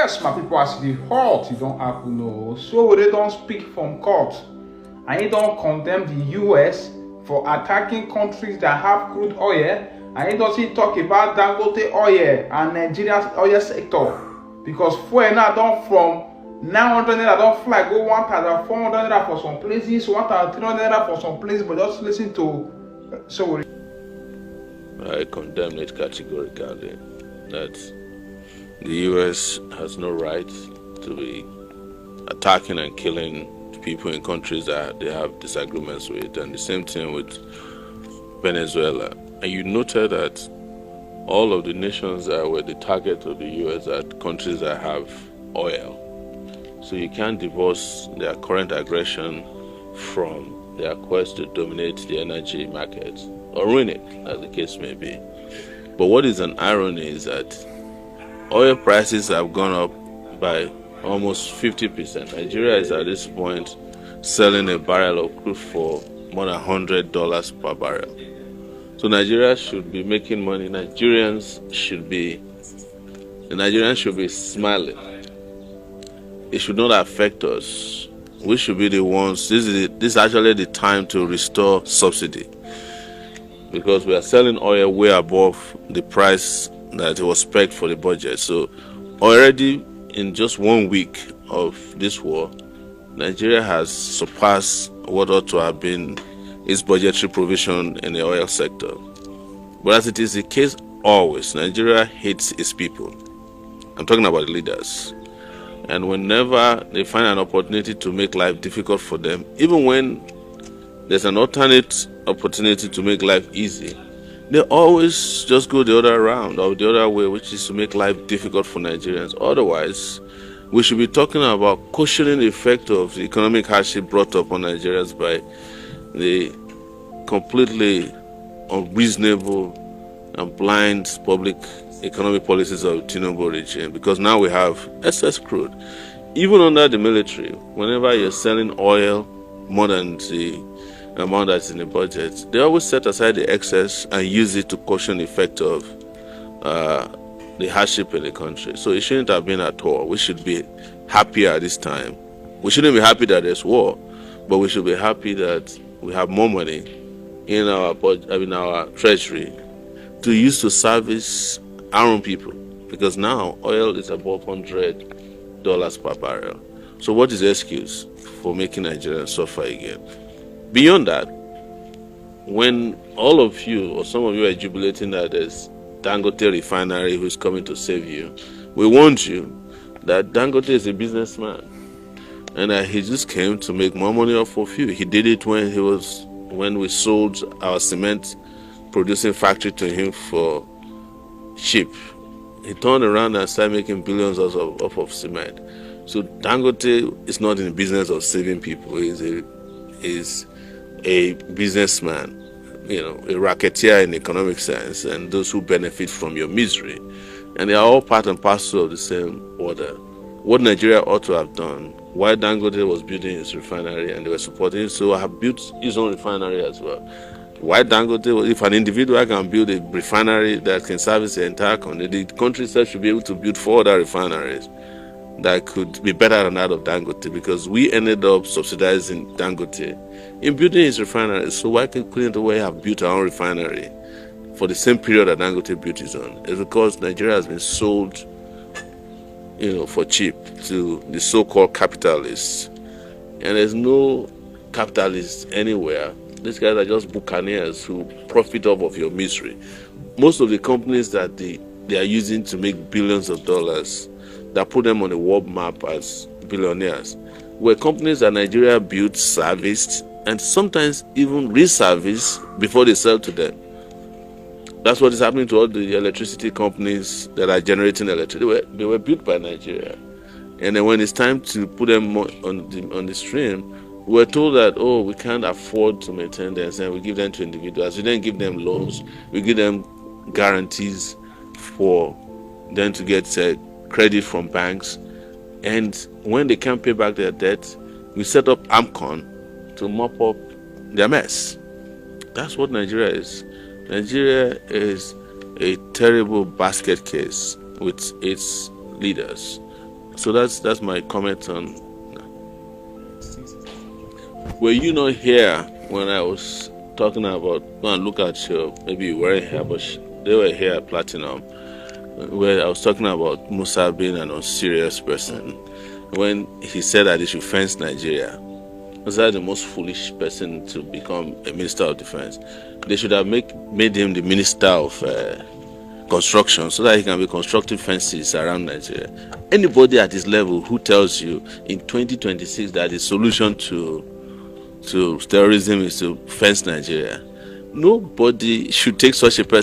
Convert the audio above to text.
Yes, my people, as the hurt, you don't happen, no. So they don't speak from court. And he don't condemn the US for attacking countries that have crude oil. And he doesn't talk about Dangote oil and Nigeria's oil sector. Because fuel now don't from 900 naira don't fly go 1,400 naira for some places, 1,300 naira for some places, but just listen to I condemn it categorically that the US has no right to be attacking and killing people in countries that they have disagreements with, and the same thing with Venezuela. And you noted that all of the nations that were the target of the US are countries that have oil. So you can't divorce their current aggression from their quest to dominate the energy market or ruin it, as the case may be. But what is an irony is that oil prices have gone up by almost 50%. Nigeria is at this point selling a barrel of crude for more than $100 per barrel. So Nigeria should be making money. The Nigerians should be smiling. It should not affect us. We should be the ones. This is actually the time to restore subsidy, because we are selling oil way above the price that was pegged for the budget. So already in just 1 week of this war, Nigeria has surpassed what ought to have been its budgetary provision in the oil sector. But as it is the case always, Nigeria hates its people. I'm talking about the leaders. And whenever they find an opportunity to make life difficult for them, even when there's an alternate opportunity to make life easy, they always just go the other round or the other way, which is to make life difficult for Nigerians. Otherwise, we should be talking about cushioning the effect of the economic hardship brought upon Nigerians by the completely unreasonable and blind public economic policies of Tinubu regime. Because now we have excess crude. Even under the military, whenever you're selling oil more than the amount that's in the budget, they always set aside the excess and use it to cushion the effect of the hardship in the country. So it shouldn't have been at all. We should be happier at this time. We shouldn't be happy that there's war, but we should be happy that we have more money in our treasury to use to service our own people. Because now oil is above $100 per barrel. So what is the excuse for making Nigerians suffer again? Beyond that, when all of you or some of you are jubilating that there's Dangote refinery who's coming to save you, we warned you that Dangote is a businessman and that he just came to make more money off of you. He did it when we sold our cement producing factory to him for cheap. He turned around and started making billions off of cement. So Dangote is not in the business of saving people. He's a businessman, a racketeer in economic sense, and those who benefit from your misery. And they are all part and parcel of the same order. What Nigeria ought to have done, while Dangote was building his refinery and they were supporting it, so have built his own refinery as well. Why Dangote, if an individual can build a refinery that can service the entire country, the country itself should be able to build 4 other refineries that could be better than that of Dangote, because we ended up subsidizing Dangote in building his refinery. So why couldn't we have built our own refinery for the same period that Dangote built his own? It's because Nigeria has been sold, for cheap to the so-called capitalists. And there's no capitalists anywhere. These guys are just buccaneers who profit off of your misery. Most of the companies that they are using to make billions of dollars, that put them on the world map as billionaires, were companies that Nigeria built, serviced, and sometimes even reserviced before they sell to them. That's what is happening to all the electricity companies that are generating electricity. They were built by Nigeria. And then when it's time to put them on the stream, we're told that, we can't afford to maintain them, and we give them to individuals. We then give them loans. We give them guarantees for them to get credit from banks. And when they can't pay back their debt, we set up AMCON to mop up their mess. That's what Nigeria is. Nigeria is a terrible basket case with its leaders. So that's my comment on. Were you not here when I was talking about? Go and look at your. Maybe you weren't here, but they were here at Platinum, where I was talking about Musa being an unserious person. When he said that he should fence Nigeria, was that the most foolish person to become a minister of defense? They should have made him the minister of construction, so that he can be constructing fences around Nigeria. Anybody at his level who tells you in 2026 that the solution to terrorism is to fence Nigeria, nobody should take such a person